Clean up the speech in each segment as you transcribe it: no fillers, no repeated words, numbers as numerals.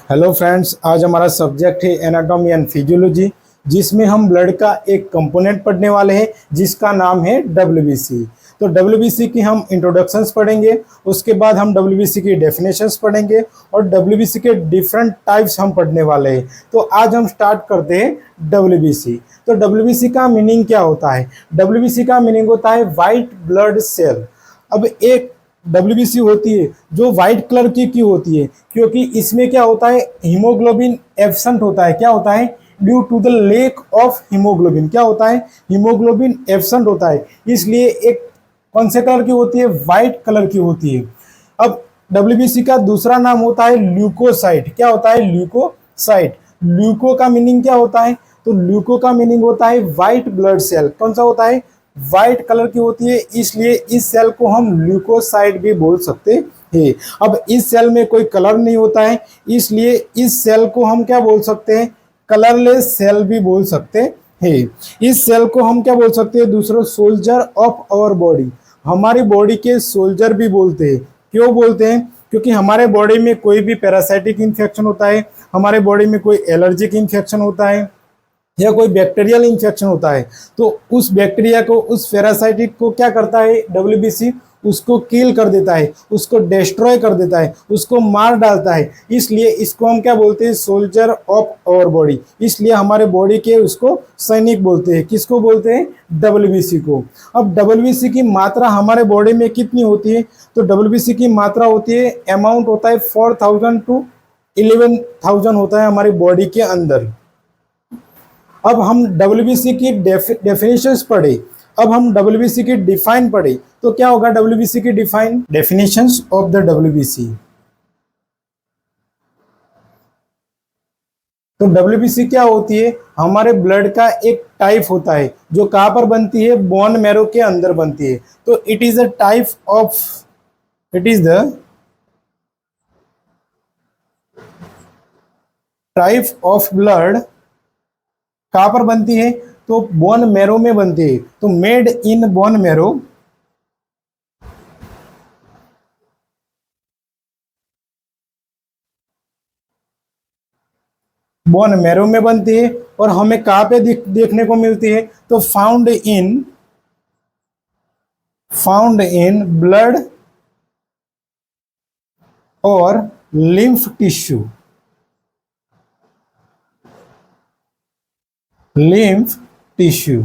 Hello friends, आज हमारा subject है एनाटॉमी एंड फिजियोलॉजी, जिसमें हम ब्लड का एक कंपोनेंट पढ़ने वाले हैं जिसका नाम है डब्ल्यूबीसी। तो डब्ल्यूबीसी की हम इंट्रोडक्शंस पढ़ेंगे, उसके बाद हम डब्ल्यूबीसी की डेफिनेशंस पढ़ेंगे और डब्ल्यूबीसी के डिफरेंट टाइप्स हम पढ़ने वाले हैं। तो आज हम स्टार्ट करते हैं डब्ल्यूबीसी। तो डब्ल्यूबीसी का मीनिंग क्या होता है? डब्ल्यूबीसी का मीनिंग होता है वाइट ब्लड सेल। अब एक डब्ल्यूबीसी होती है जो वाइट कलर की क्यों होती है? क्योंकि इसमें क्या होता है, हीमोग्लोबिन एब्सेंट होता है। क्या होता है? Due to the lack of haemoglobin. क्या होता है? हीमोग्लोबिन एब्सेंट होता है, इसलिए एक कौन से कलर की होती है? वाइट कलर की होती है। अब डब्ल्यूबीसी का दूसरा नाम होता है ल्यूकोसाइट। क्या होता है? ल्यूकोसाइट। ल्यूको का मीनिंग क्या होता है? तो ल्यूको का मीनिंग होता है वाइट ब्लड सेल। कौन सा होता है? वाइट कलर की होती है, इसलिए इस सेल को हम ल्यूकोसाइट भी बोल सकते हैं। अब इस सेल में कोई कलर नहीं होता है, इसलिए इस सेल को हम क्या बोल सकते हैं? कलरलेस सेल भी बोल सकते हैं। इस सेल को हम क्या बोल सकते हैं? दूसरा, सोल्जर ऑफ आवर बॉडी। हमारी बॉडी के सोल्जर भी बोलते हैं। क्यों बोलते हैं? क्योंकि हमारे बॉडी में कोई भी पैरासाइटिक इन्फेक्शन होता है, हमारे बॉडी में कोई एलर्जिक इन्फेक्शन होता है या कोई बैक्टीरियल इन्फेक्शन होता है, तो उस बैक्टीरिया को, उस पैरासाइटिक को क्या करता है डब्ल्यूबीसी? उसको किल कर देता है, उसको डिस्ट्रॉय कर देता है, उसको मार डालता है। इसलिए इसको हम क्या बोलते हैं? Soldier of our body. इसलिए हमारे बॉडी के उसको सैनिक बोलते हैं। किसको बोलते हैं? डब्ल्यूबीसी को। अब डब्ल्यूबीसी की मात्रा हमारे बॉडी में कितनी होती है? तो डब्ल्यूबीसी की मात्रा होती है, अमाउंट होता है 4000 to 11,000 होता है हमारी बॉडी के अंदर। अब हम डब्ल्यूबीसी की डेफिनेशंस पढ़े, अब हम डब्ल्यूबीसी की डिफाइन पढ़े, तो क्या होगा डब्ल्यूबीसी की define? Definitions of the WBC. तो डब्ल्यूबीसी क्या होती है? हमारे ब्लड का एक टाइप होता है जो कहाँ पर बनती है? बोन मैरो के अंदर बनती है। तो it is the type of blood कहाँ पर बनती है? तो बोन मैरो में बनती है। तो made in bone marrow, bone marrow में बनती है। और हमें कहाँ पे देखने को मिलती है? तो फाउंड इन ब्लड और लिम्फ टिश्यू। लिम्फ टिश्यू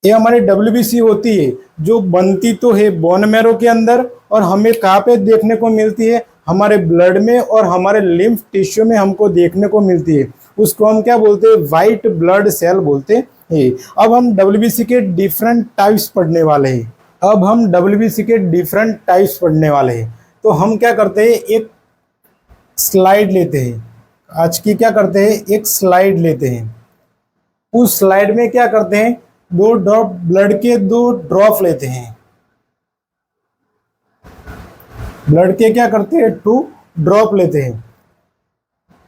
ये हमारी डब्ल्यूबीसी होती है, जो बनती तो है बोन मैरो के अंदर, और हमें कहाँ पे देखने को मिलती है? हमारे ब्लड में और हमारे लिम्फ टिश्यू में हमको देखने को मिलती है। उसको हम क्या बोलते हैं? वाइट ब्लड सेल बोलते हैं। अब हम डब्ल्यूबीसी के डिफरेंट टाइप्स पढ़ने वाले हैं। तो हम क्या करते हैं? एक स्लाइड लेते हैं। आज की क्या करते हैं? एक स्लाइड लेते हैं। उस स्लाइड में क्या करते हैं? दो ड्रॉप ब्लड के, दो ड्रॉप लेते हैं। ब्लड के क्या करते हैं? 2 ड्रॉप लेते हैं,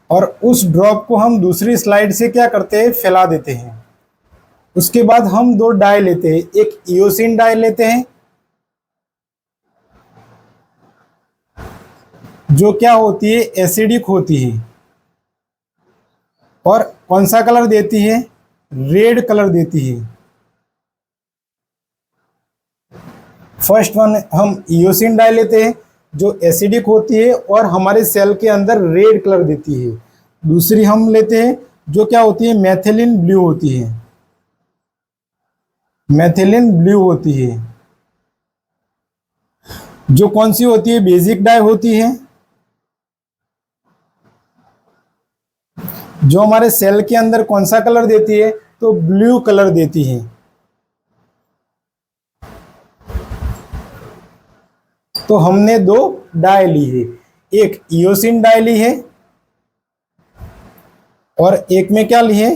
और उस ड्रॉप को हम दूसरी स्लाइड से क्या करते हैं? फैला देते हैं। उसके बाद हम 2 डाई लेते हैं। एक इयोसिन डाई लेते हैं, जो क्या होती है? एसिडिक होती है, और कौन सा कलर देती है? रेड कलर देती है। फर्स्ट वन हम इयोसिन डाई लेते हैं, जो एसिडिक होती है और हमारे सेल के अंदर रेड कलर देती है। दूसरी हम लेते हैं जो क्या होती है? मैथिलिन ब्लू होती है। मैथिलिन ब्लू होती है, जो कौन सी होती है? बेसिक डाई होती है, जो हमारे सेल के अंदर कौन सा कलर देती है? तो ब्लू कलर देती है। तो हमने 2 डाई ली है, एक इयोसिन डाई ली है और एक में क्या ली है?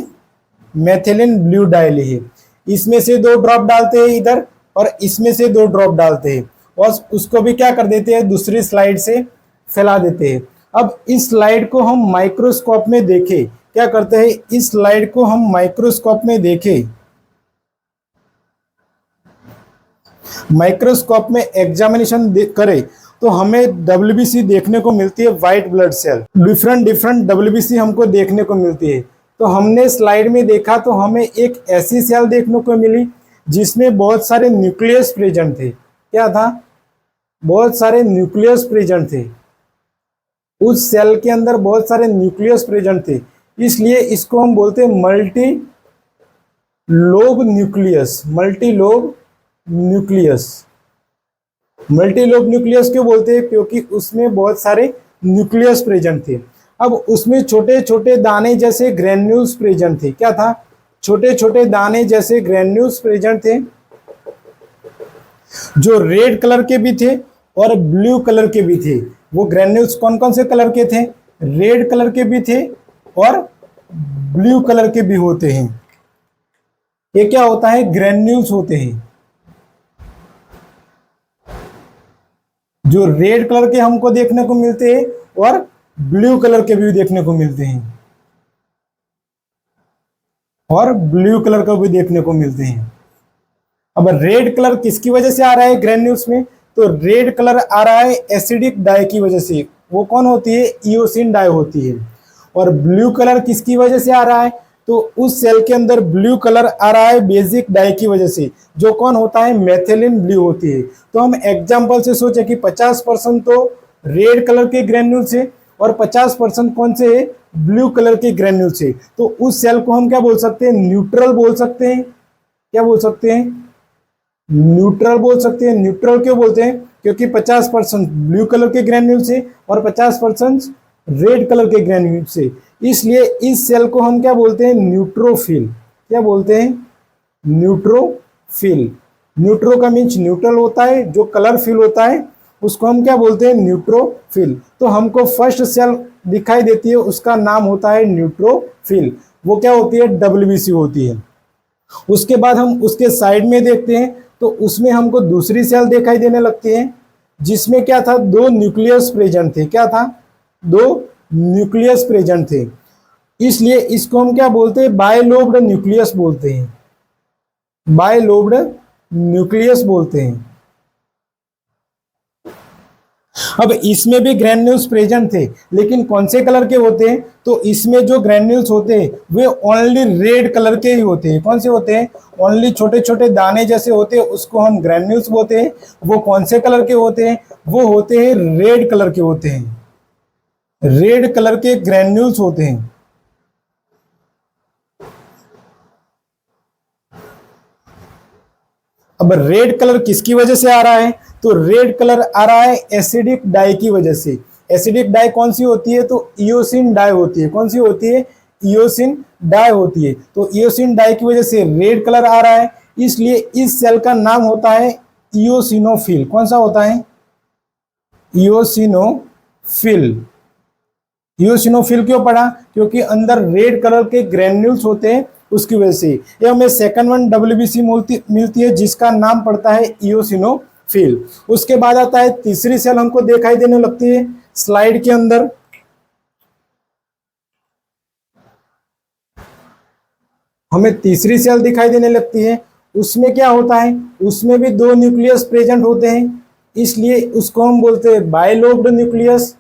मैथिलिन ब्लू डाई ली है। इसमें से 2 ड्रॉप डालते हैं इधर, और इसमें से 2 ड्रॉप डालते हैं, और उसको भी क्या कर देते हैं? दूसरी स्लाइड से फैला देते हैं। अब इस स्लाइड को हम माइक्रोस्कोप में देखें। क्या करते हैं? इस स्लाइड को हम माइक्रोस्कोप में देखें। माइक्रोस्कोप में एग्जामिनेशन करें तो हमें डब्ल्यूबीसी देखने को मिलती है white blood cell. Different different WBC हमको देखने को मिलती है। तो हमने स्लाइड में देखा तो हमें एक ऐसी सेल देखने को मिली जिसमें बहुत सारे न्यूक्लियस प्रेजेंट थे। क्या था? बहुत सारे न्यूक्लियस प्रेजेंट थे। उस सेल के अंदर बहुत सारे न्यूक्लियस प्रेजेंट थे, इसलिए इसको हम बोलते हैं multi lobe nucleus. Multi lobe nucleus. Multi lobe nucleus क्यों बोलते हैं? क्योंकि उसमें बहुत सारे न्यूक्लियस प्रेजेंट थे। अब उसमें छोटे छोटे दाने जैसे ग्रेन्यूल्स प्रेजेंट थे। क्या था? छोटे छोटे दाने जैसे ग्रेन्यूल्स प्रेजेंट थे, जो रेड कलर के भी थे और ब्लू कलर के भी थे। वो ग्रेन्यूल्स कौन कौन से कलर के थे? रेड कलर के भी थे और ब्लू कलर के भी होते हैं। ये क्या होता है? ग्रेन्यूल्स होते हैं। जो रेड कलर के हमको देखने को मिलते हैं और ब्लू कलर के भी देखने को मिलते हैं, और ब्लू कलर का भी देखने को मिलते हैं। अब रेड कलर किसकी वजह से आ रहा है ग्रेन्यूल्स में? तो रेड कलर आ रहा है एसिडिक डाई की वजह से। वो कौन होती है? इयोसिन डाई होती है। और ब्लू कलर किसकी वजह से आ रहा है? तो उस सेल के अंदर ब्लू कलर आ रहा है बेसिक डाई की वजह से, जो कौन होता है? मेथिलीन ब्लू होती है। तो हम एग्जाम्पल से सोचे कि 50% तो रेड कलर के ग्रेन्यूल से और 50% कौन से है? ब्लू कलर के ग्रेन्यूल से। तो उस सेल को हम क्या बोल सकते हैं? न्यूट्रल बोल सकते हैं। क्या बोल सकते हैं? न्यूट्रल बोल सकते हैं। न्यूट्रल क्यों बोलते हैं? क्योंकि 50% ब्लू कलर के ग्रेन्यूल से और 50% रेड कलर के ग्रेन्यूल से, इसलिए इस सेल को हम क्या बोलते हैं? न्यूट्रोफिल। क्या बोलते हैं? न्यूट्रोफिल। न्यूट्रो का मीन्स न्यूट्रल होता है, जो कलरफिल होता है उसको हम क्या बोलते हैं? न्यूट्रोफिल। तो हमको फर्स्ट सेल दिखाई देती है, उसका नाम होता है न्यूट्रोफिल। वो क्या होती है? डब्ल्यूबीसी होती है। उसके बाद हम उसके साइड में देखते हैं तो उसमें हमको दूसरी सेल दिखाई देने लगती है, जिसमें क्या था? दो न्यूक्लियस प्रेजेंट थे। क्या था? दो न्यूक्लियस प्रेजेंट थे, इसलिए इसको हम क्या बोलते हैं? बायलोब्ड न्यूक्लियस बोलते हैं। बायलोब्ड न्यूक्लियस बोलते हैं। अब इसमें भी ग्रेन्यूल्स प्रेजेंट थे, लेकिन कौन से कलर के होते हैं? तो इसमें जो ग्रेन्यूल्स होते हैं वे ओनली रेड कलर के ही होते हैं। कौन से होते हैं? ओनली छोटे छोटे दाने जैसे होते हैं, उसको हम ग्रेन्यूल्स बोलते हैं। वो कौन से कलर के होते हैं? वो होते हैं रेड कलर के होते हैं। रेड कलर के ग्रेन्यूल्स होते हैं। अब रेड कलर किसकी वजह से आ रहा है? तो रेड कलर आ रहा है एसिडिक डाई की वजह से। एसिडिक डाई कौन सी होती है? तो इयोसिन डाई होती है। कौन सी होती है? इयोसिन डाई होती है। तो इयोसिन डाई की वजह से रेड कलर आ रहा है, इसलिए इस सेल का नाम होता है इयोसिनोफिल। कौन सा होता है? इयोसिनोफिल। इयोसिनोफिल क्यों पढ़ा? क्योंकि अंदर रेड कलर के ग्रेन्यूल्स होते हैं, उसकी वजह से। ये हमें सेकंड वन डब्ल्यूबीसी मिलती है, जिसका नाम पड़ता है इयोसिनोफिल। उसके बाद आता है तीसरी सेल हमको दिखाई देने लगती है स्लाइड के अंदर। हमें तीसरी सेल दिखाई देने लगती है। उसमें क्या होता है? उसमें भी दो न्यूक्लियस प्रेजेंट होते हैं, इसलिए उसको हम बोलते हैं बायलोब्ड न्यूक्लियस।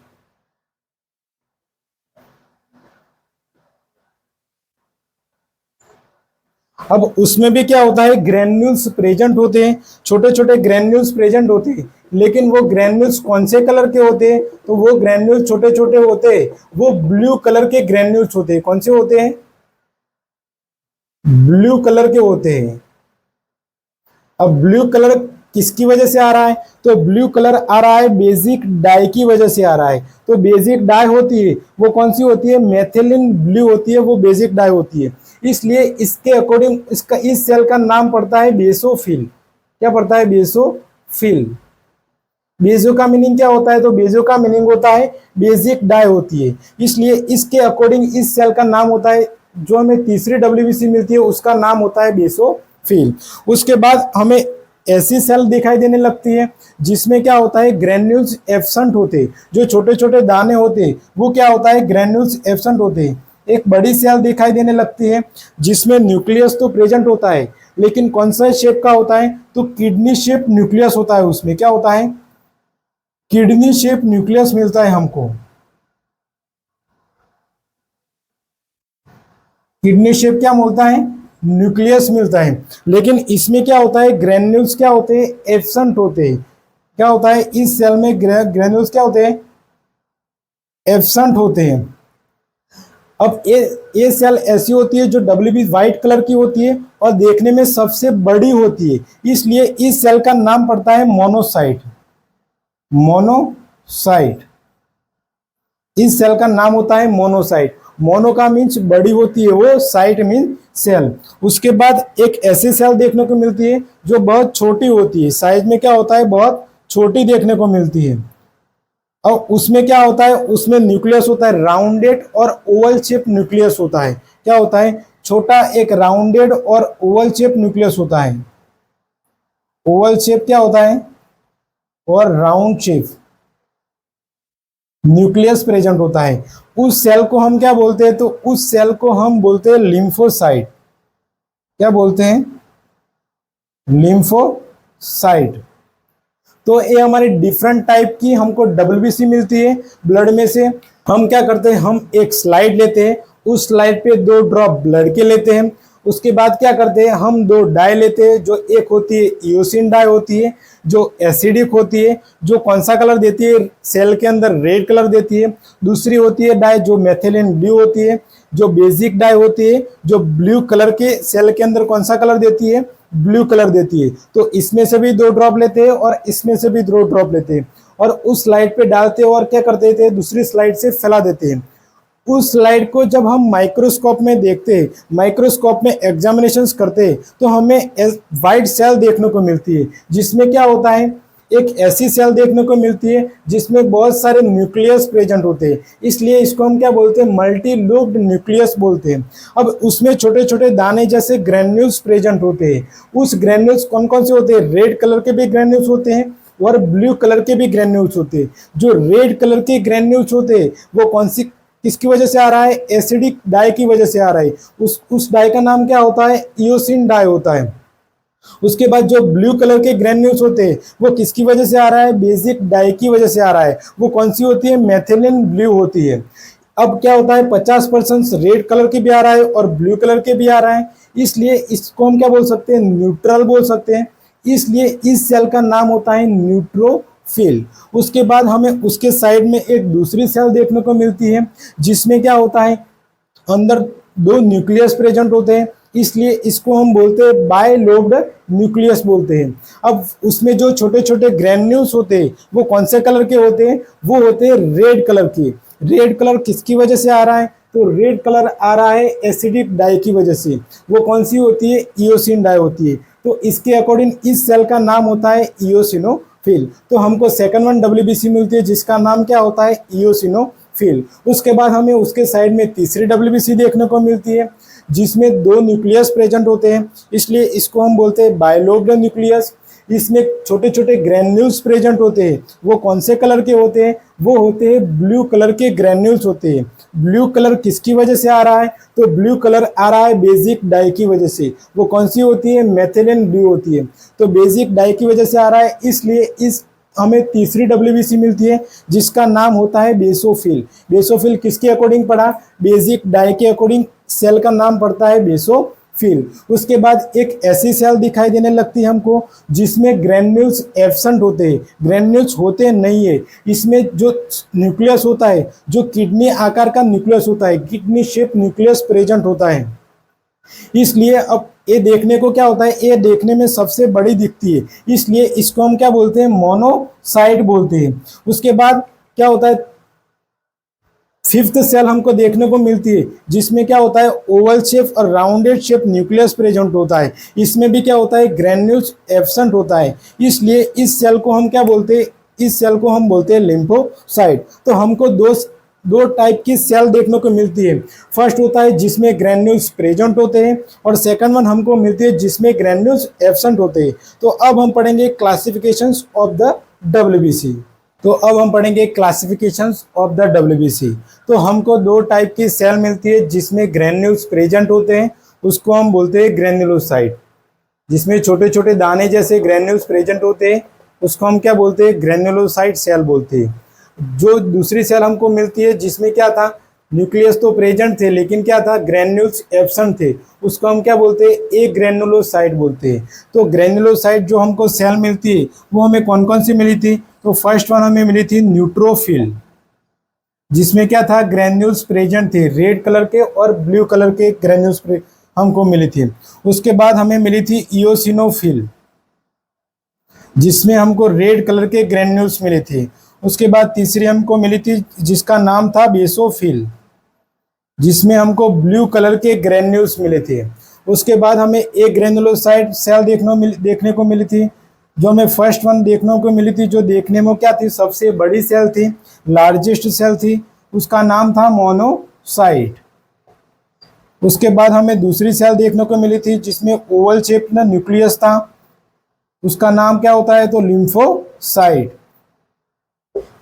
अब उसमें भी क्या होता है? ग्रेन्यूल्स प्रेजेंट होते हैं, छोटे छोटे ग्रेन्यूल्स प्रेजेंट होते हैं, लेकिन वो ग्रेन्यूल्स कौन से कलर के होते हैं? तो वो ग्रेन्यूल्स छोटे छोटे होते हैं, वो ब्लू कलर के ग्रेन्यूल्स होते हैं। कौन से होते हैं? ब्लू कलर के होते हैं। अब ब्लू कलर किसकी वजह से आ रहा है? तो ब्लू कलर आ रहा है बेसिक डाई की वजह से आ रहा है। तो बेसिक डाई होती है, वो कौन सी होती है? मेथिलीन ब्लू होती है, वो बेसिक डाई होती है। इसलिए इसके अकॉर्डिंग इसका इस सेल का नाम पड़ता है बेसोफिल। क्या पड़ता है? बेसोफिल। बेसो का मीनिंग क्या होता है? तो बेसो का मीनिंग होता है बेसिक डाई होती है, इसलिए इसके अकॉर्डिंग इस सेल का नाम होता है, जो हमें तीसरी डब्ल्यूबीसी मिलती है उसका नाम होता है बेसोफिल। उसके बाद हमें ऐसी सेल दिखाई देने लगती है जिसमें क्या होता है? ग्रेन्यूल्स एब्सेंट होते हैं, जो छोटे छोटे दाने होते हैं वो क्या होता है? ग्रेन्यूल्स एब्सेंट होते हैं। एक बड़ी सेल दिखाई देने लगती है जिसमें न्यूक्लियस तो प्रेजेंट होता है, लेकिन कौन सा शेप का होता है? तो किडनी शेप न्यूक्लियस होता है। उसमें क्या होता है? किडनी शेप न्यूक्लियस मिलता है हमको, किडनी शेप क्या मिलता है, न्यूक्लियस मिलता है। लेकिन इसमें क्या होता है, ग्रेन्यूल्स क्या होते हैं, एब्सेंट होते हैं। क्या होता है, इस सेल में ग्रेन्यूल्स क्या होते हैं, एब्सेंट होते हैं। अब ये सेल ऐसी होती है जो डब्ल्यूबी व्हाइट कलर की होती है और देखने में सबसे बड़ी होती है, इसलिए इस सेल का नाम पड़ता है मोनोसाइट। मोनोसाइट, इस सेल का नाम होता है मोनोसाइट। मोनो का मीन्स बड़ी होती है वो, साइट मीन सेल। उसके बाद एक ऐसी सेल देखने को मिलती है जो बहुत छोटी होती है, साइज में क्या होता है, बहुत छोटी देखने को मिलती है। और उसमें क्या होता है, उसमें न्यूक्लियस होता है राउंडेड और ओवल शेप न्यूक्लियस होता है। क्या होता है, छोटा एक राउंडेड और ओवल शेप न्यूक्लियस होता है। ओवल शेप क्या होता है और राउंड शेप न्यूक्लियस प्रेजेंट होता है। उस सेल को हम क्या बोलते हैं, तो उस सेल को हम बोलते हैं लिम्फोसाइट। क्या बोलते हैं, लिम्फोसाइट। तो ये हमारे डिफरेंट टाइप की हमको डब्ल्यूबीसी मिलती है ब्लड में से। हम क्या करते हैं, हम एक स्लाइड लेते हैं, उस स्लाइड पे 2 ड्रॉप ब्लड के लेते हैं। उसके बाद क्या करते हैं, हम 2 डाई लेते हैं, जो एक होती है ईओसिन डाई होती है, जो एसिडिक होती है, जो कौन सा कलर देती है, सेल के अंदर रेड कलर देती है। दूसरी होती है डाई जो मेथिलीन ब्लू होती है, जो बेसिक डाई होती है, जो ब्लू कलर के सेल के अंदर कौन सा कलर देती है, ब्लू कलर देती है। तो इसमें से भी 2 ड्रॉप लेते हैं और इसमें से भी 2 ड्रॉप लेते हैं और उस स्लाइड पे डालते हैं और क्या करते थे, दूसरी स्लाइड से फैला देते हैं। उस स्लाइड को जब हम माइक्रोस्कोप में देखते हैं, माइक्रोस्कोप में एग्जामिनेशंस करते हैं, तो हमें वाइट सेल देखने को मिलती है, जिसमें क्या होता है, एक ऐसी सेल देखने को मिलती है जिसमें बहुत सारे न्यूक्लियस प्रेजेंट होते हैं, इसलिए इसको हम क्या बोलते हैं, मल्टी लूप्ड न्यूक्लियस बोलते हैं। अब उसमें छोटे छोटे दाने जैसे ग्रेन्यूल्स प्रेजेंट होते हैं। उस ग्रेन्यूल्स कौन कौन से होते हैं, रेड कलर के भी ग्रेन्यूल्स होते हैं और ब्लू कलर के भी ग्रेन्यूल्स होते हैं। जो रेड कलर के ग्रेन्यूल्स होते हैं वो कौन सी किसकी वजह से आ रहा है, एसिडिक डाई की वजह से आ रहा है। उस डाई का नाम क्या होता है, ईओसिन डाई होता है। उसके बाद जो ब्लू कलर के ग्रेन्यूल्स होते हैं वो किसकी वजह से आ रहा है, बेसिक डाई की वजह से आ रहा है। वो कौन सी होती है, मेथिलीन ब्लू होती है। अब क्या होता है, 50% रेड कलर के भी आ रहा है और ब्लू कलर के भी आ रहा है, इसलिए इसको हम क्या बोल सकते हैं, न्यूट्रल बोल सकते हैं। इसलिए इस सेल का नाम होता है न्यूट्रोफिल। उसके बाद हमें उसके साइड में एक दूसरी सेल देखने को मिलती है जिसमें क्या होता है, अंदर 2 न्यूक्लियस प्रेजेंट होते हैं, इसलिए इसको हम बोलते हैं बाइलोब्ड न्यूक्लियस बोलते हैं। अब उसमें जो छोटे छोटे ग्रेन्यूल्स होते हैं वो कौन से कलर के होते हैं, वो होते हैं रेड कलर के। रेड कलर किसकी वजह से आ रहा है, तो रेड कलर आ रहा है एसिडिक डाई की वजह से। वो कौन सी होती है, ईओसिन डाई होती है। तो इसके अकॉर्डिंग इस सेल का नाम होता है ईओसिनोफिल। तो हमको सेकंड वन डब्ल्यूबीसी मिलती है जिसका नाम क्या होता है, ईओसिनोफिल। उसके बाद हमें उसके साइड में तीसरी डब्ल्यूबीसी देखने को मिलती है जिसमें 2 न्यूक्लियस प्रेजेंट होते हैं, इसलिए इसको हम बोलते हैं बाइलोब्ड न्यूक्लियस। इसमें छोटे छोटे ग्रेन्यूल्स प्रेजेंट होते हैं, वो कौन से कलर के होते हैं, वो होते हैं ब्लू कलर के ग्रेन्यूल्स होते हैं। ब्लू कलर किसकी वजह से आ रहा है, तो ब्लू कलर आ रहा है बेसिक डाई की वजह से। वो कौन सी होती है, मेथिलीन ब्लू होती है। तो बेसिक डाई की वजह से आ रहा है, इसलिए इस हमें तीसरी डब्ल्यूबीसी मिलती है जिसका नाम होता है बेसोफिल। बेसोफिल किसके अकॉर्डिंग पढ़ा, बेसिक डाई के अकॉर्डिंग सेल का नाम पड़ता है बेसोफिल। उसके बाद एक ऐसी सेल दिखाई देने लगती है हमको जिसमें ग्रेन्यूल्स एब्सेंट होते हैं, ग्रेन्यूल्स होते नहीं है। इसमें जो न्यूक्लियस होता है, जो किडनी आकार का न्यूक्लियस होता है, किडनी शेप न्यूक्लियस प्रेजेंट होता है। इसलिए अब ये देखने को क्या होता है, ये देखने में सबसे बड़ी दिखती है, इसलिए इसको हम क्या बोलते हैं, मोनोसाइट बोलते हैं। उसके बाद क्या होता है, 5th सेल हमको देखने को मिलती है जिसमें क्या होता है, ओवल शेप और राउंडेड शेप न्यूक्लियस प्रेजेंट होता है। इसमें भी क्या होता है, ग्रेन्यूल्स एब्सेंट होता है, इसलिए इस सेल को हम क्या बोलते हैं, इस सेल को हम बोलते हैं लिम्फोसाइट। तो हमको दो टाइप की सेल देखने को मिलती है। फर्स्ट होता है जिसमें ग्रेन्यूल्स प्रेजेंट होते हैं और सेकंड वन हमको मिलती है जिसमें ग्रेन्यूल्स एब्सेंट होते हैं। तो अब हम पढ़ेंगे क्लासिफिकेशंस ऑफ द डब्ल्यूबीसी। तो अब हम पढ़ेंगे क्लासिफिकेशंस ऑफ द डब्ल्यूबीसी। तो हमको 2 टाइप की सेल मिलती है जिसमें ग्रेन्यूल्स प्रेजेंट होते हैं, उसको हम बोलते हैं ग्रेन्युलोसाइट। जिसमें छोटे छोटे दाने जैसे ग्रेन्यूल्स प्रेजेंट होते हैं उसको हम क्या बोलते हैं, ग्रेन्युलोसाइट सेल बोलते हैं। जो दूसरी सेल हमको मिलती है जिसमें क्या था, न्यूक्लियस तो प्रेजेंट थे लेकिन क्या था, ग्रेन्यूल्स एब्सेंट थे, उसको हम क्या बोलते हैं, ए ग्रेन्युलोसाइट बोलते हैं। तो ग्रेन्युलोसाइट जो हमको सेल मिलती है वो हमें कौन कौन सी मिली थी, तो फर्स्ट वन हमें मिली थी न्यूट्रोफिल, जिसमें क्या था, ग्रेन्यूल्स प्रेजेंट थे, रेड कलर के और ब्लू कलर के ग्रेन्यूल्स हमको मिली थी। उसके बाद हमें मिली थी इओसिनोफिल, जिसमें हमको रेड कलर के ग्रेन्यूल्स मिले थे। उसके बाद तीसरी हमको मिली थी जिसका नाम था बेसोफिल, जिसमें हमको ब्लू कलर के ग्रेन्यूल्स मिले थे। उसके बाद हमें एक ग्रेनुलोसाइट सेल देखने को मिली थी, जो हमें फर्स्ट वन देखने को मिली थी, जो देखने में क्या थी, सबसे बड़ी सेल थी, लार्जेस्ट सेल थी, उसका नाम था मोनोसाइट। उसके बाद हमें दूसरी सेल देखने को मिली थी जिसमें ओवल शेप का न्यूक्लियस था, उसका नाम क्या होता है, तो लिम्फोसाइट।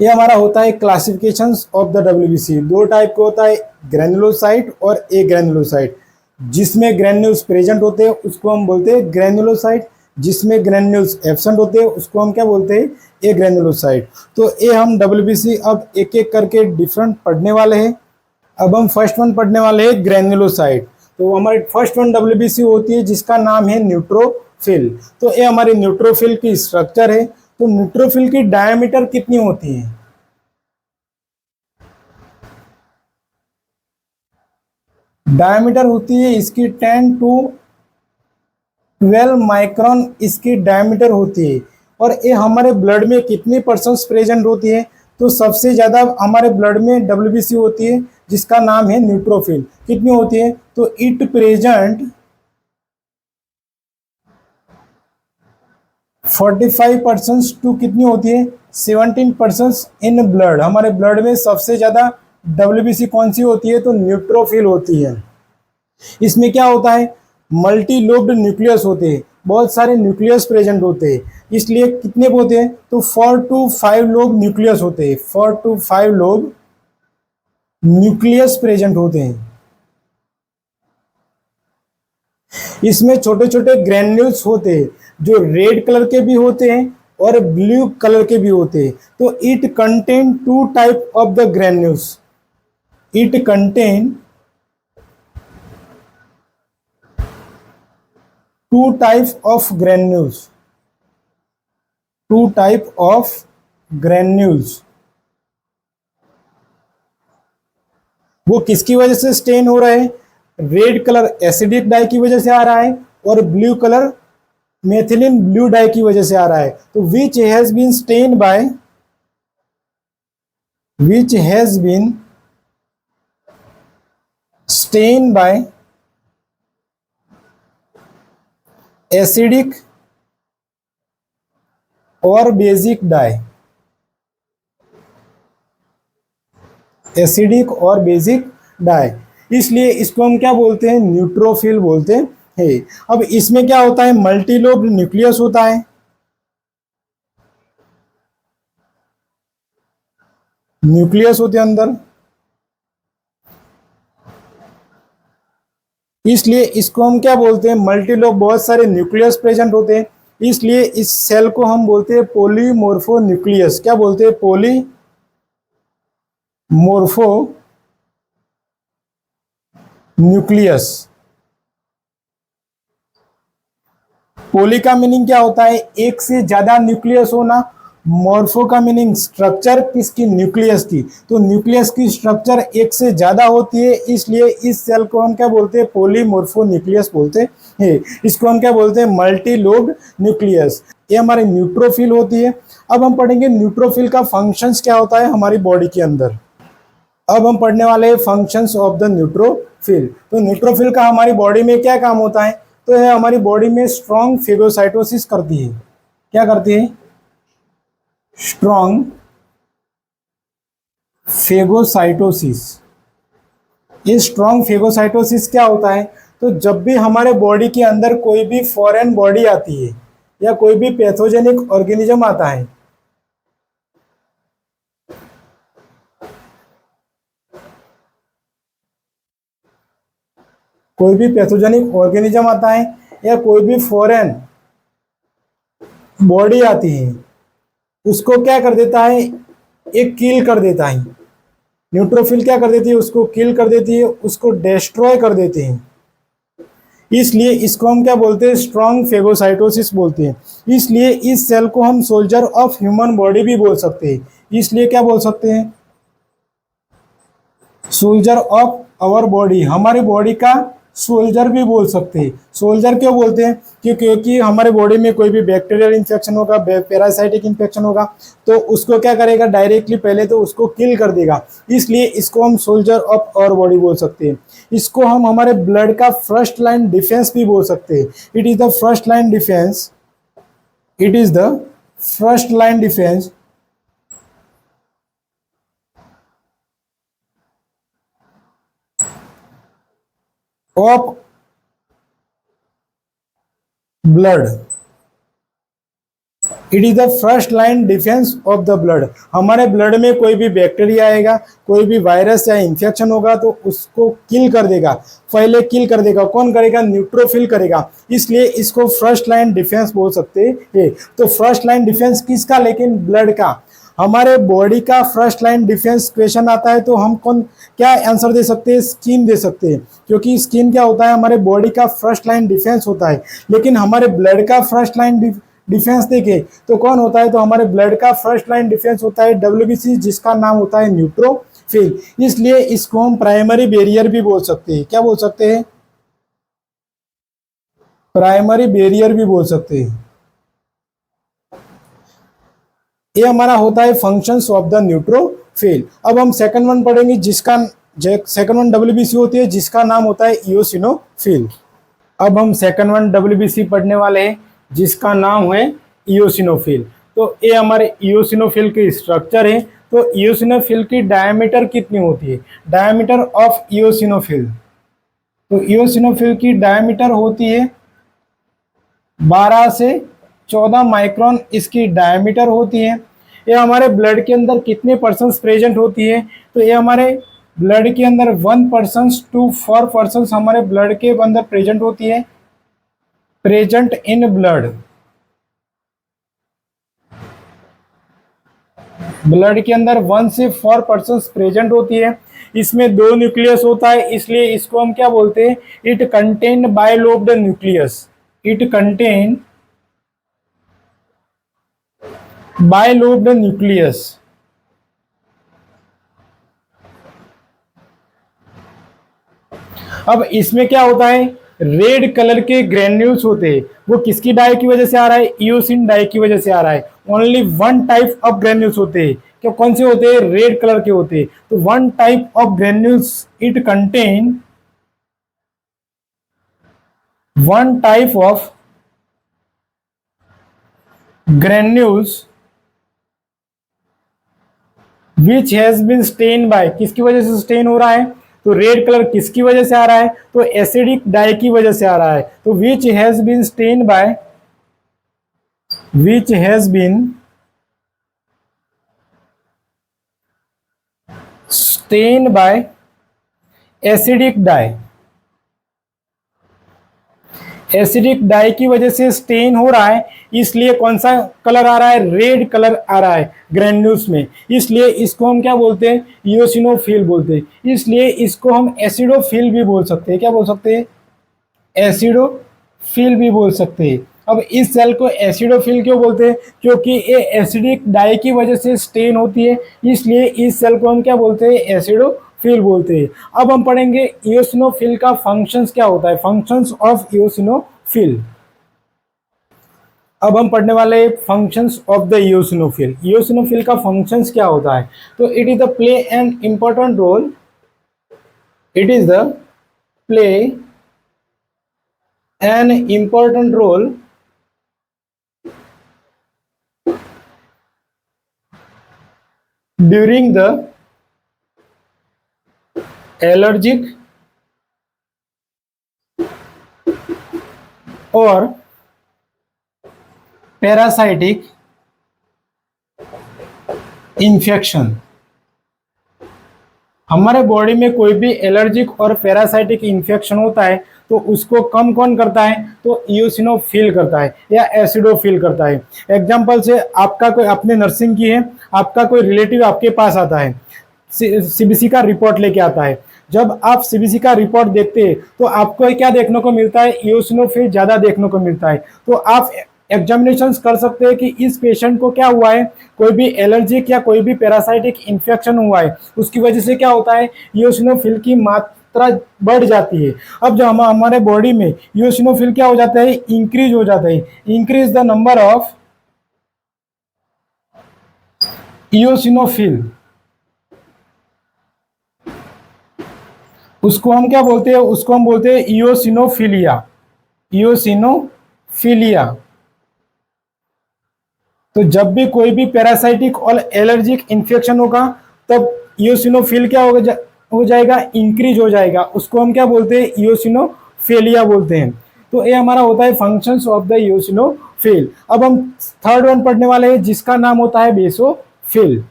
ये हमारा होता है क्लासिफिकेशन ऑफ द डब्ल्यूबीसी। दो टाइप का होता है, ग्रेनुलोसाइट और ए ग्रेनुलोसाइट। जिसमें ग्रेन्यूल्स प्रेजेंट होते हैं उसको हम बोलते हैं ग्रेनुलोसाइट, जिसमें ग्रेन्यूल्स एब्सेंट होते हैं उसको हम क्या बोलते हैं, ए ग्रेनुलोसाइट। तो ये हम डब्ल्यूबीसी अब एक एक करके डिफरेंट पढ़ने वाले हैं। अब हम फर्स्ट वन पढ़ने वाले हैं ग्रेनुलोसाइट। तो हमारी फर्स्ट वन डब्ल्यूबीसी होती है जिसका नाम है न्यूट्रोफिल। तो ये हमारी न्यूट्रोफिल की स्ट्रक्चर है। तो न्यूट्रोफिल की डायमीटर कितनी होती है, डायमीटर होती है इसकी 10 to 12 माइक्रोन इसकी डायमीटर होती है। और ये हमारे ब्लड में कितनी परसेंट प्रेजेंट होती है, तो सबसे ज़्यादा हमारे ब्लड में डब्ल्यूबीसी होती है जिसका नाम है न्यूट्रोफिल। कितनी होती है, तो इट प्रेजेंट 45% टू कितनी होती है, 17% इन ब्लड। हमारे ब्लड में सबसे ज़्यादा डब्ल्यूबीसी कौन सी होती है, तो न्यूट्रोफिल होती है। इसमें क्या होता है, मल्टी लोब्ड न्यूक्लियस होते हैं, बहुत सारे न्यूक्लियस प्रेजेंट होते हैं। इसलिए कितने होते हैं, तो 4 to 5 लोब न्यूक्लियस होते हैं, 4 to 5 लोब न्यूक्लियस प्रेजेंट होते हैं। इसमें छोटे छोटे ग्रेन्यूल्स होते हैं जो रेड कलर के भी होते हैं और ब्लू कलर के भी होते हैं। तो it contain two type of the granules, it contain two type of granules, two type of granules. वो किसकी वजह से स्टेन हो रहे हैं, रेड कलर एसिडिक डाई की वजह से आ रहा है और blue colour methylene blue dye की वजह से आ रहा है। तो which has been stain by, which has been stain by acidic और बेसिक डाई, एसिडिक और बेसिक डाई। इसलिए इसको हम क्या बोलते हैं, न्यूट्रोफिल बोलते हैं। अब इसमें क्या होता है, मल्टीलोब न्यूक्लियस होता है, न्यूक्लियस होते हैं अंदर, इसलिए इसको हम क्या बोलते हैं, मल्टीलोब, बहुत सारे न्यूक्लियस प्रेजेंट होते हैं। इसलिए इस सेल को हम बोलते हैं पॉलीमोर्फो न्यूक्लियस। क्या बोलते हैं, पॉलीमोर्फो न्यूक्लियस। पोली का मीनिंग क्या होता है, एक से ज्यादा न्यूक्लियस होना। मॉर्फो का मीनिंग स्ट्रक्चर किसकी, न्यूक्लियस की। तो न्यूक्लियस की स्ट्रक्चर एक से ज्यादा होती है, इसलिए इस सेल को हम क्या बोलते हैं, पॉलीमोर्फो न्यूक्लियस बोलते हैं। इसको हम क्या बोलते हैं, मल्टी लोब्ड न्यूक्लियस। ये हमारी न्यूट्रोफिल होती है। अब हम पढ़ेंगे न्यूट्रोफिल का फंक्शंस क्या होता है हमारी बॉडी के अंदर। अब हम पढ़ने वाले हैं फंक्शंस ऑफ द न्यूट्रोफिल। तो न्यूट्रोफिल का हमारी बॉडी में क्या काम होता है, तो यह हमारी बॉडी में स्ट्रॉन्ग फेगोसाइटोसिस करती है। क्या करती है, स्ट्रॉन्ग फेगोसाइटोसिस। ये स्ट्रॉन्ग फेगोसाइटोसिस क्या होता है, तो जब भी हमारे बॉडी के अंदर कोई भी फॉरेन बॉडी आती है या कोई भी पैथोजेनिक ऑर्गेनिज्म आता है, कोई भी पैथोजेनिक ऑर्गेनिज्म आता है या कोई भी फॉरेन बॉडी आती है, उसको क्या कर देता है, एक किल कर देता है। न्यूट्रोफिल क्या कर देती है, उसको किल कर देती है, उसको डिस्ट्रॉय कर देते हैं। इसलिए इसको हम क्या बोलते हैं, स्ट्रॉन्ग फेगोसाइटोसिस बोलते हैं। इसलिए इस सेल को हम सोल्जर ऑफ ह्यूमन बॉडी भी बोल सकते हैं। इसलिए क्या बोल सकते हैं, सोल्जर ऑफ आवर बॉडी, हमारी बॉडी का सोल्जर भी बोल सकते हैं। सोल्जर क्यों बोलते हैं, क्योंकि हमारे बॉडी में कोई भी बैक्टीरियल इन्फेक्शन होगा, पैरासाइटिक इन्फेक्शन होगा, तो उसको क्या करेगा, डायरेक्टली पहले तो उसको किल कर देगा। इसलिए इसको हम सोल्जर ऑफ आवर बॉडी बोल सकते हैं। इसको हम हमारे ब्लड का फर्स्ट लाइन डिफेंस भी बोल सकते हैं। It is the first line defence, it is the first line defence of blood, it is the first line defence of the blood. हमारे ब्लड में कोई भी बैक्टीरिया आएगा, कोई भी वायरस या इंफेक्शन होगा, तो उसको किल कर देगा, पहले किल कर देगा। कौन करेगा, न्यूट्रोफिल करेगा। इसलिए इसको फर्स्ट लाइन डिफेंस बोल सकते हैं। तो फर्स्ट लाइन डिफेंस किसका, लेकिन ब्लड का, हमारे बॉडी का फर्स्ट लाइन डिफेंस क्वेश्चन आता है तो हम कौन क्या आंसर दे सकते हैं, स्किन दे सकते हैं। क्योंकि स्किन क्या होता है, हमारे बॉडी का फर्स्ट लाइन डिफेंस होता है। लेकिन हमारे ब्लड का फर्स्ट लाइन डिफेंस देखे तो कौन होता है, तो हमारे ब्लड का फर्स्ट लाइन डिफेंस होता है डब्ल्यूबीसी, जिसका नाम होता है न्यूट्रोफिल। इसलिए इसको हम प्राइमरी बैरियर भी बोल सकते हैं। क्या बोल सकते हैं, प्राइमरी बैरियर भी बोल सकते हैं। ये हमारा होता है फंक्शंस ऑफ द न्यूट्रोफिल। अब हम सेकंड वन पढ़ेंगे, जिसका सेकंड वन डब्ल्यूबीसी होती है, जिसका नाम होता है इओसिनोफिल। अब हम सेकंड वन डब्ल्यूबीसी पढ़ने वाले हैं, जिसका नाम है इओसिनोफिल। तो ये हमारे इओसिनोफिल की स्ट्रक्चर है। तो इओसिनोफिल की डायमीटर कितनी होती है, डायमीटर ऑफ इओसिनोफिल, तो इओसिनोफिल की डायमीटर होती है 12 से 14 माइक्रोन इसकी डायमीटर होती है। ये हमारे ब्लड के अंदर कितने परसेंट प्रेजेंट होती है, तो ये हमारे ब्लड के अंदर 1% to 4% हमारे ब्लड के अंदर प्रेजेंट होती है, प्रेजेंट इन ब्लड। ब्लड के अंदर 1 से 4% प्रेजेंट होती है। इसमें 2 न्यूक्लियस होता है, इसलिए इसको हम क्या बोलते हैं, it contain bilobed nucleus, it contain bilobed nucleus. अब इसमें क्या होता है, रेड कलर के ग्रेन्यूल्स होते हैं। वो किसकी डाई की वजह से आ रहा है, इओसिन डाई की वजह से आ रहा है। Only one type of granules होते हैं। क्या कौन से होते हैं, रेड कलर के होते हैं। तो one type of granules, it contain one type of granules which has been stain by, किसकी वजह से स्टेन हो रहा है, तो रेड कलर किसकी वजह से आ रहा है, तो एसिडिक डाई की वजह से आ रहा है। तो which has been stain by, which has been stain by acidic dye, acidic dye की वजह से स्टेन हो रहा है। इसलिए कौन सा कलर आ रहा है, रेड कलर आ रहा है ग्रेन्यूल्स में। इसलिए इसको हम क्या बोलते हैं, इओसिनोफिल बोलते हैं। इसलिए इसको हम एसिडोफिल भी बोल सकते हैं। क्या बोल सकते हैं, एसिडोफिल भी बोल सकते हैं। अब इस सेल को एसिडोफिल क्यों बोलते हैं, क्योंकि ये एसिडिक डाई की वजह से स्टेन होती है। इसलिए इस सेल को हम क्या बोलते हैं, एसिडोफिल बोलते हैं। अब हम पढ़ेंगे इओसिनोफिल का फंक्शंस क्या होता है, फंक्शंस ऑफ इओसिनोफिल। अब हम पढ़ने वाले functions of the eosinophil. Eosinophil का फंक्शंस क्या होता है, तो it is the play an important role, it is the play an important role during the allergic और पैरासाइटिक इन्फेक्शन। हमारे बॉडी में कोई भी एलर्जिक और पैरासाइटिक इन्फेक्शन होता है तो उसको कम कौन करता है, तो इयोसिनोफिल करता है या एसिडोफिल करता है। एग्जाम्पल से आपका कोई, आपने नर्सिंग की है, आपका कोई रिलेटिव आपके पास आता है, सीबीसी का रिपोर्ट लेके आता है। जब आप सीबीसी का रिपोर्ट देखते हैं तो आपको क्या देखने को मिलता है, इयोसिनोफिल ज्यादा देखने को मिलता है। तो आप एग्जामिनेशन कर सकते हैं कि इस पेशेंट को क्या हुआ है, कोई भी एलर्जिक या कोई भी पैरासाइटिक इन्फेक्शन हुआ है, उसकी वजह से क्या होता है, इयोसिनोफिल की मात्रा बढ़ जाती है। अब जो हमारे बॉडी में इयोसिनोफिल क्या हो जाता है, इंक्रीज हो जाता है। इंक्रीज द नंबर ऑफ इयोसिनोफिल, उसको हम क्या बोलते हैं, उसको हम बोलते हैं इयोसिनोफिलिया। इयोसिनोफिलिया। तो जब भी कोई भी पैरासाइटिक और एलर्जिक इन्फेक्शन होगा तब इयोसिनोफिल क्या हो जाएगा, इंक्रीज हो जाएगा। उसको हम क्या बोलते हैं, इयोसिनोफिलिया बोलते हैं। तो ये हमारा होता है फंक्शंस ऑफ द इयोसिनोफिल। अब हम थर्ड वन पढ़ने वाले हैं जिसका नाम होता है बेसोफिल।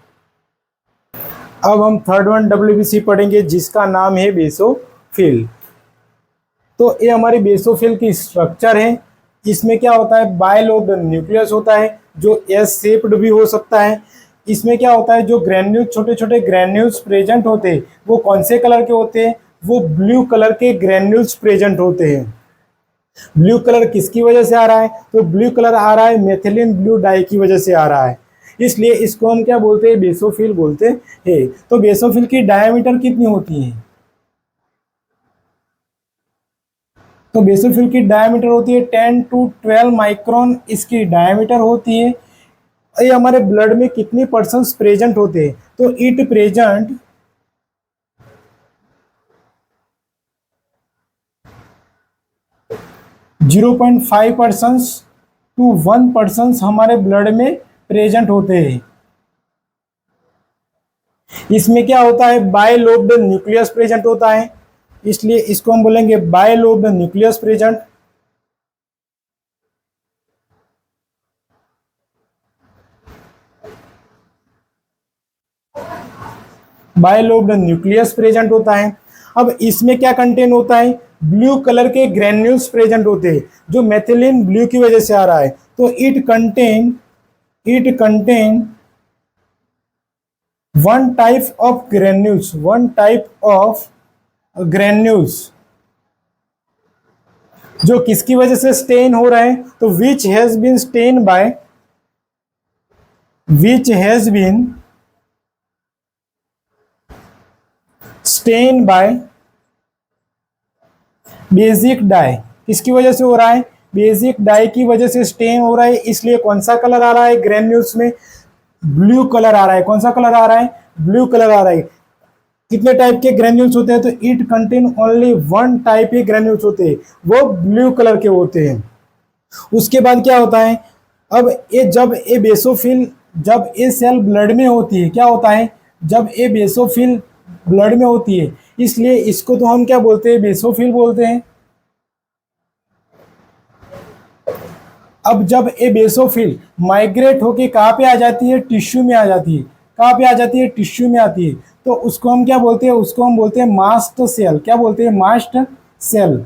अब हम थर्ड वन डब्ल्यूबीसी पढ़ेंगे जिसका नाम है बेसोफिल। तो ये हमारी बेसोफिल की स्ट्रक्चर है। इसमें क्या होता है, बायलोब्ड न्यूक्लियस होता है जो एस शेप्ड भी हो सकता है। इसमें क्या होता है, जो ग्रैन्यूल, छोटे छोटे ग्रैन्यूल्स प्रेजेंट होते हैं वो कौन से कलर के होते हैं, वो ब्लू कलर के ग्रैन्यूल्स प्रेजेंट होते हैं। ब्लू कलर किसकी वजह से आ रहा है, तो ब्लू कलर आ रहा है मेथिलीन ब्लू डाई की वजह से आ रहा है, इसलिए इसको हम क्या बोलते हैं, बेसोफिल बोलते हैं। तो बेसोफिल की डायमीटर कितनी होती है, तो बेसोफिल की डायमीटर होती है 10 to 12 माइक्रोन इसकी डायमीटर होती है। ये हमारे ब्लड में कितनी परसेंट प्रेजेंट होते हैं, तो इट प्रेजेंट 0.5% to 1% हमारे ब्लड में प्रेजेंट होते हैं। इसमें क्या होता है, बायलोब्ड न्यूक्लियस प्रेजेंट होता है, इसलिए इसको हम बोलेंगे bilobed nucleus present. Bilobed nucleus present होता है। अब इसमें क्या कंटेन होता है, ब्लू कलर के ग्रैन्यूल्स प्रेजेंट होते हैं जो मेथिलीन ब्लू की वजह से आ रहा है। तो it contain one type of granules जो किसकी वजह से स्टेन हो रहा है, तो which has been stain by basic dye. किसकी वजह से हो रहा है, बेसिक डाई की वजह से स्टेन हो रहा है, इसलिए कौन सा कलर आ रहा है, ग्रैन्यूल्स में ब्लू कलर आ रहा है। कौन सा कलर आ रहा है, ब्लू कलर आ रहा है। कितने टाइप के ग्रैन्यूल्स होते हैं, तो it contain only one type के ग्रैन्यूल्स होते हैं, वो ब्लू कलर के होते हैं। उसके बाद क्या होता है, अब ये बेसोफिल, जब ये सेल ब्लड में होती है, क्या होता है, जब ये बेसोफिल ब्लड में होती है, इसलिए इसको तो हम क्या बोलते हैं, बेसोफिल बोलते हैं। अब जब ये बेसोफिल माइग्रेट होके कहाँ पे आ जाती है, टिश्यू में आ जाती है। कहाँ पे आ जाती है, टिश्यू में आती है, तो उसको हम क्या बोलते हैं, उसको हम बोलते हैं मास्ट सेल। क्या बोलते हैं, मास्ट सेल।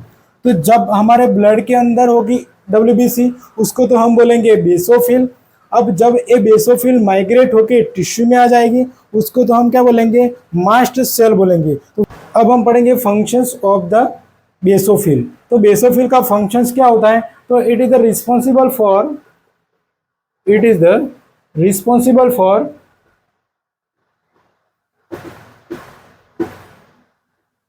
तो जब हमारे ब्लड के अंदर होगी डब्ल्यूबीसी, उसको तो हम बोलेंगे बेसोफिल। अब जब ये बेसोफिल माइग्रेट होके टिश्यू में आ जाएगी, उसको तो हम क्या बोलेंगे, मास्ट सेल बोलेंगे। तो अब हम पढ़ेंगे फंक्शंस ऑफ द बेसोफिल। तो बेसोफिल का फंक्शंस क्या होता है, तो it is the responsible for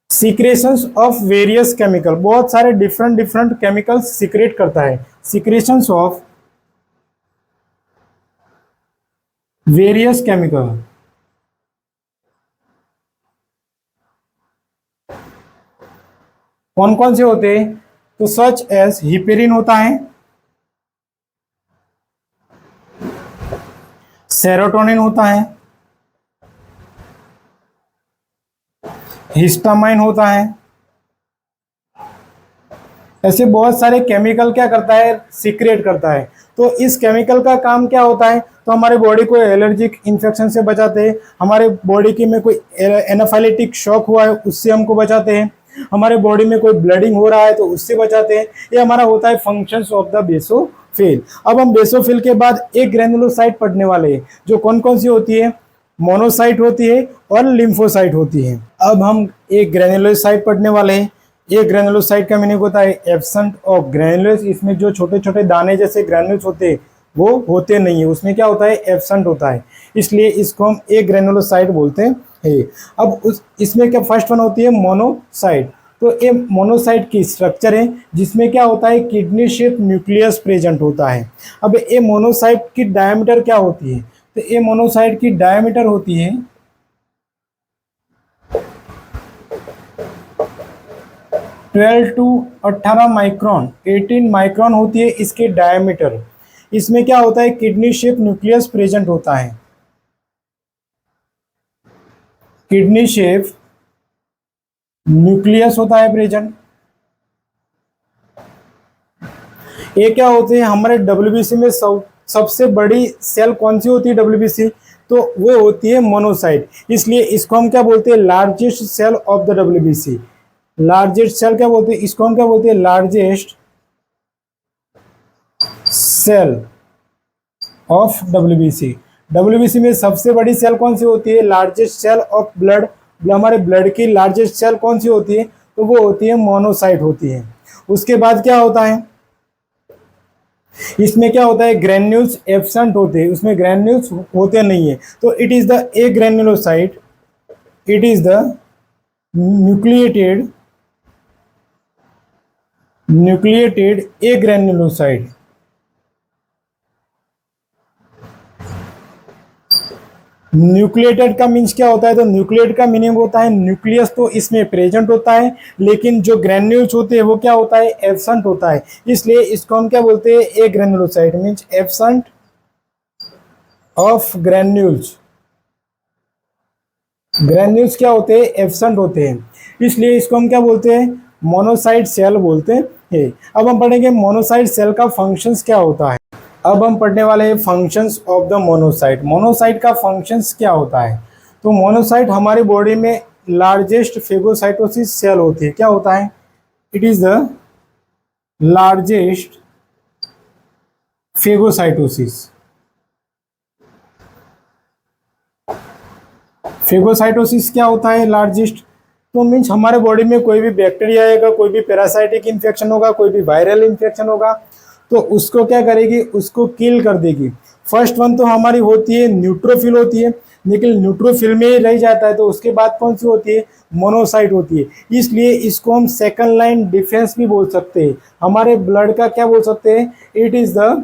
secretions of various chemical. बहुत सारे डिफरेंट केमिकल्स सीक्रेट करता है। सीक्रेशंस ऑफ वेरियस केमिकल, कौन कौन से होते हैं, तो सच एज हिपेरिन होता है, सेरोटोनिन होता है, हिस्टामाइन होता है। ऐसे बहुत सारे केमिकल क्या करता है, सीक्रेट करता है। तो इस केमिकल का काम क्या होता है, तो हमारे बॉडी को एलर्जिक इन्फेक्शन से बचाते हैं, हमारे बॉडी की में कोई एनाफाइलेटिक शॉक हुआ है उससे हमको बचाते हैं। हमारे बॉडी में कोई ब्लडिंग हो रहा है तो उससे बचाते हैं। ये हमारा होता है फंक्शंस ऑफ द बेसोफिल। अब हम बेसोफिल के बाद एक ग्रेनुलोसाइट पढ़ने वाले हैं, जो कौन कौन सी होती है, मोनोसाइट होती है और लिम्फोसाइट होती है। अब हम एक ग्रेनुलोसाइट पढ़ने वाले हैं। एक ग्रेनुलोसाइट का मीनिंग होता है एब्सेंट ऑफ ग्रेनुलस। इसमें जो छोटे छोटे दाने जैसे ग्रेनुल्स होते हैं वो होते नहीं है, उसमें क्या होता है, एब्सेंट होता है, इसलिए इसको हम एक ग्रेनुलोसाइट बोलते हैं। अब इसमें क्या फर्स्ट वन होती है मोनोसाइट। तो ये मोनोसाइट की स्ट्रक्चर है जिसमें क्या होता है, किडनी शेप न्यूक्लियस प्रेजेंट होता है। अब ये मोनोसाइट की डायमीटर क्या होती है, तो ये मोनोसाइट की डायमीटर होती है 12 टू 18 माइक्रोन, 18 माइक्रोन होती है इसके डायमीटर। इसमें क्या होता है, किडनी शेप न्यूक्लियस प्रेजेंट होता है, किडनी शेप न्यूक्लियस होता है प्रेजेंट। ये क्या होते हैं, हमारे डब्ल्यूबीसी में सबसे बड़ी सेल कौन सी होती है डब्ल्यूबीसी, तो वो होती है मोनोसाइट, इसलिए इसको हम क्या बोलते हैं, largest cell of the WBC. Largest cell क्या बोलते हैं, इसको हम क्या बोलते हैं, largest cell of WBC. WBC में सबसे बड़ी सेल कौन सी होती है, लार्जेस्ट सेल ऑफ ब्लड। हमारे ब्लड की लार्जेस्ट सेल कौन सी होती है, तो वो होती है मोनोसाइट होती है। उसके बाद क्या होता है, इसमें क्या होता है, ग्रेन्यूल्स एब्सेंट होते हैं, उसमें ग्रेन्यूल्स होते नहीं है, तो it is the agranulocyte, it is the nucleated agranulocyte. Nucleated का मीन्स क्या होता है, तो न्यूक्लिएट का मीनिंग होता है न्यूक्लियस तो इसमें प्रेजेंट होता है, लेकिन जो ग्रेन्यूल्स होते हैं वो क्या होता है, एब्सेंट होता है, इसलिए इसको हम क्या बोलते हैं, agranulocyte means absent of granules. Granules क्या होते हैं, एब्सेंट होते हैं, इसलिए इसको हम क्या बोलते हैं, मोनोसाइट सेल बोलते हैं। अब हम पढ़ेंगे मोनोसाइट सेल का फंक्शंस क्या होता है। अब हम पढ़ने वाले हैं functions of the monocyte. Monocyte का फंक्शंस क्या होता है, तो मोनोसाइट हमारी बॉडी में लार्जेस्ट फेगोसाइटोसिस सेल होती है। क्या होता है, it is the largest phagocytosis. Phagocytosis क्या होता है, लार्जेस्ट, तो मीन्स हमारे बॉडी में कोई भी बैक्टीरिया आएगा, कोई भी पैरासाइटिक इन्फेक्शन होगा, कोई भी वायरल इन्फेक्शन होगा, तो उसको क्या करेगी, उसको किल कर देगी। फर्स्ट वन तो हमारी होती है न्यूट्रोफिल होती है, लेकिन न्यूट्रोफिल में ही रह जाता है, तो उसके बाद कौन सी होती है, मोनोसाइट होती है, इसलिए इसको हम सेकंड लाइन डिफेंस भी बोल सकते हैं। हमारे ब्लड का क्या बोल सकते हैं, it is the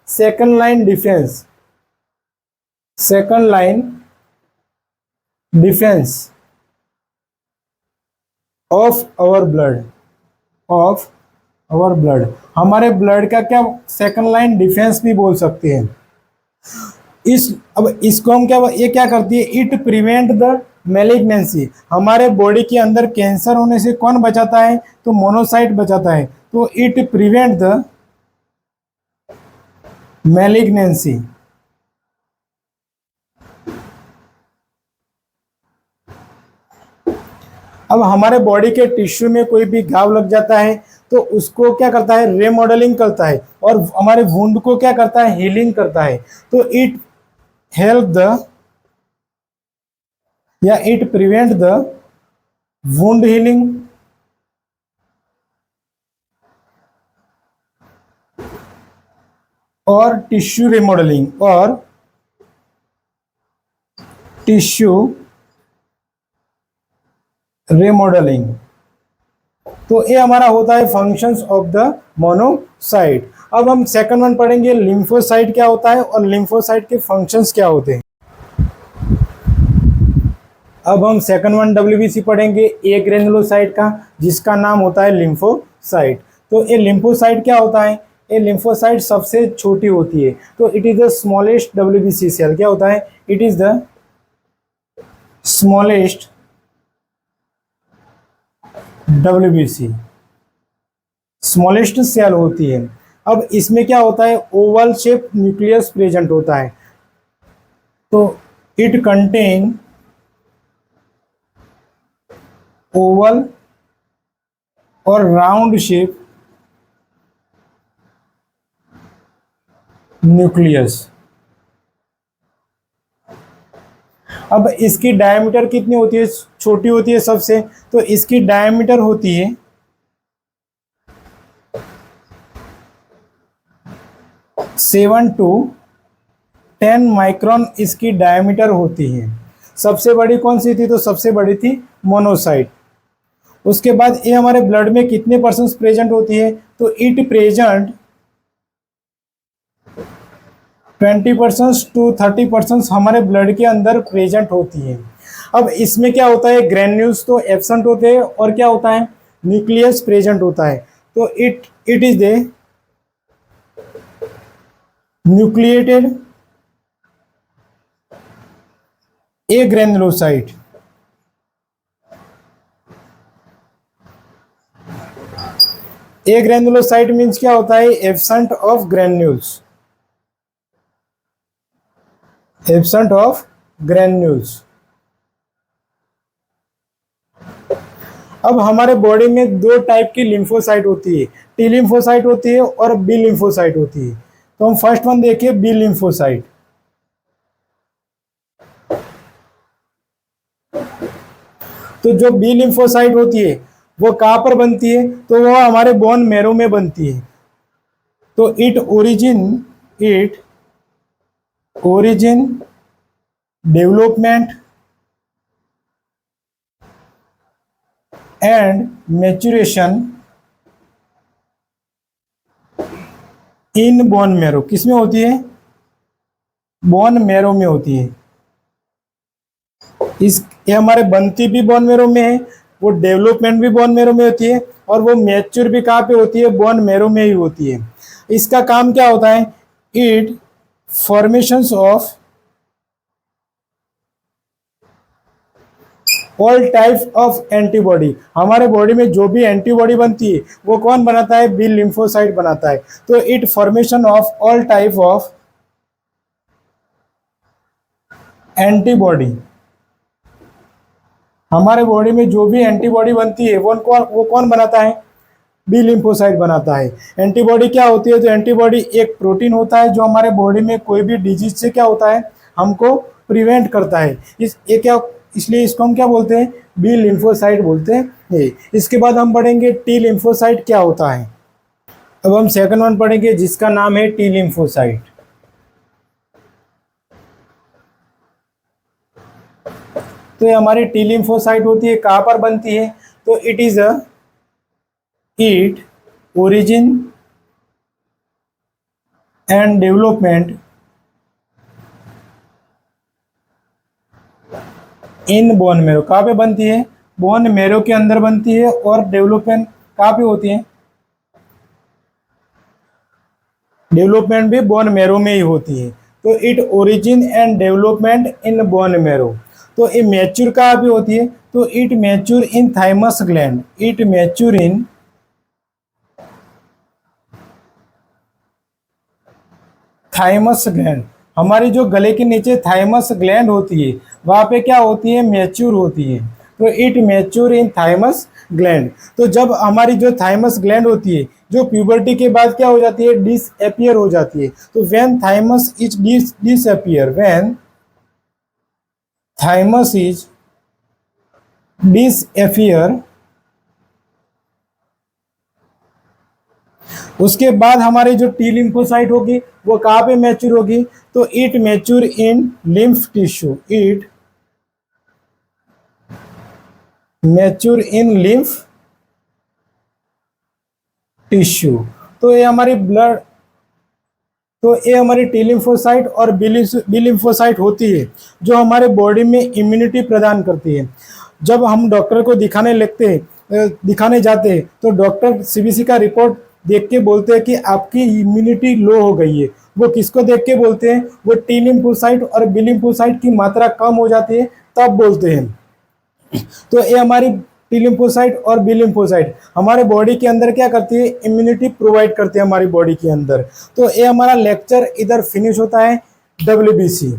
second line defence, second line defence of our blood, of our blood. हमारे ब्लड का क्या सेकंड लाइन डिफेंस भी बोल सकते हैं। अब इसको हम क्या, ये क्या करती है, इट प्रिवेंट द मैलिग्नेंसी। हमारे बॉडी के अंदर कैंसर होने से कौन बचाता है, तो मोनोसाइट बचाता है, तो इट प्रिवेंट द मैलिग्नेंसी। अब हमारे बॉडी के टिश्यू में कोई भी घाव लग जाता है तो उसको क्या करता है, रेमॉडलिंग करता है, और हमारे वुंड को क्या करता है, हीलिंग करता है। तो इट हेल्प द, या it prevent the wound healing, और टिश्यू रिमॉडलिंग, और टिश्यू रिमॉडलिंग। तो ये हमारा होता है फंक्शंस ऑफ द मोनोसाइट। अब हम सेकंड वन पढ़ेंगे, लिम्फोसाइट क्या होता है और लिम्फोसाइट के फंक्शंस क्या होते हैं। अब हम सेकंड वन डब्ल्यूबीसी पढ़ेंगे, ए ग्रेनुलोसाइट का, जिसका नाम होता है लिम्फोसाइट। तो ये लिम्फोसाइट क्या होता है, ये लिम्फोसाइट सबसे छोटी होती है, तो it is the smallest WBC cell. क्या होता है, it is the smallest WBC, smallest cell होती है। अब इसमें क्या होता है, ओवल शेप न्यूक्लियस प्रेजेंट होता है, तो इट कंटेन ओवल और राउंड शेप न्यूक्लियस। अब इसकी डायमीटर कितनी होती है, छोटी होती है सबसे, तो इसकी डायमीटर होती है 7 to 10 माइक्रोन इसकी डायमीटर होती है। सबसे बड़ी कौन सी थी, तो सबसे बड़ी थी मोनोसाइट। उसके बाद ये हमारे ब्लड में कितने परसेंट प्रेजेंट होती है, तो इट प्रेजेंट 20% to 30% हमारे ब्लड के अंदर प्रेजेंट होती है। अब इसमें क्या होता है, ग्रेन्यूल्स तो एब्सेंट होते हैं और क्या होता है, न्यूक्लियस प्रेजेंट होता है। तो it is the nucleated A granulocyte. A granulocyte means क्या होता है, absent of granules, absent of granules. अब हमारे बॉडी में दो टाइप की लिम्फोसाइट होती है, टी लिम्फोसाइट होती है और बी लिम्फोसाइट होती है। तो हम फर्स्ट वन देखिए, बी लिम्फोसाइट। तो जो बी लिम्फोसाइट होती है वो कहाँ पर बनती है, तो वो हमारे बोन मैरो में बनती है। तो it origin development and maturation in bone marrow. किसमें होती है, बोन मैरो में होती है। ये हमारे बनती भी बोन मैरो में है, वो डेवलपमेंट भी बोन मैरो में होती है, और वो मैच्योर भी कहाँ पे होती है, बोन मैरो में ही होती है। इसका काम क्या होता है, it formations of all types of antibody. हमारे बॉडी में जो भी एंटीबॉडी बनती है वो कौन बनाता है, बी लिम्फोसाइट बनाता है। तो it formation of all type of antibody. हमारे बॉडी में जो भी एंटीबॉडी बनती है वो कौन बनाता है, बी लिम्फोसाइट बनाता है। एंटीबॉडी क्या होती है, तो एंटीबॉडी एक प्रोटीन होता है जो हमारे बॉडी में कोई भी डिजीज से क्या होता है, हमको प्रिवेंट करता है। इसलिए इसको हम क्या बोलते हैं, बी लिम्फोसाइट बोलते हैं। इसके बाद हम पढ़ेंगे टी लिम्फोसाइट क्या होता है। अब हम सेकंड वन पढ़ेंगे जिसका नाम है टी लिम्फोसाइट। तो ये हमारी टी लिम्फोसाइट होती है, कहाँ पर बनती है, तो it origin and development in bone marrow. कहाँ पे बनती है, बोन मैरो के अंदर बनती है, और डेवलपमेंट कहाँ पे होती है, डेवलपमेंट भी बोन मैरो में ही होती है। तो it origin and development in bone marrow. तो ये मैच्योर कहाँ पे होती है, तो it mature in thymus gland, it mature in thymus gland. हमारी जो गले के नीचे थाइमस ग्लैंड होती है वहाँ पे क्या होती है, मैच्योर होती है। तो it mature in thymus gland. तो जब हमारी जो थाइमस ग्लैंड होती है जो प्यूबर्टी के बाद क्या हो जाती है, डिसअपियर हो जाती है। तो when thymus is disappear, when thymus is disappear, उसके बाद हमारी जो टी लिम्फोसाइट होगी वो कहाँ पे मैच्योर होगी, तो it mature in lymph tissue, it mature in lymph tissue. तो ये हमारी ब्लड, तो ये हमारी टी लिम्फोसाइट और बी लिम्फोसाइट होती है जो हमारे बॉडी में इम्यूनिटी प्रदान करती है। जब हम डॉक्टर को दिखाने जाते हैं तो डॉक्टर सीबीसी का रिपोर्ट देख के बोलते हैं कि आपकी इम्यूनिटी लो हो गई है। वो किसको देख के बोलते हैं, वो टी लिम्फोसाइट और बी लिम्फोसाइट की मात्रा कम हो जाती है तब बोलते हैं। तो ये हमारी टी लिम्फोसाइट और बी लिम्फोसाइट हमारे बॉडी के अंदर क्या करती है, इम्यूनिटी प्रोवाइड करती है हमारी बॉडी के अंदर। तो ये हमारा लेक्चर इधर फिनिश होता है। WBC।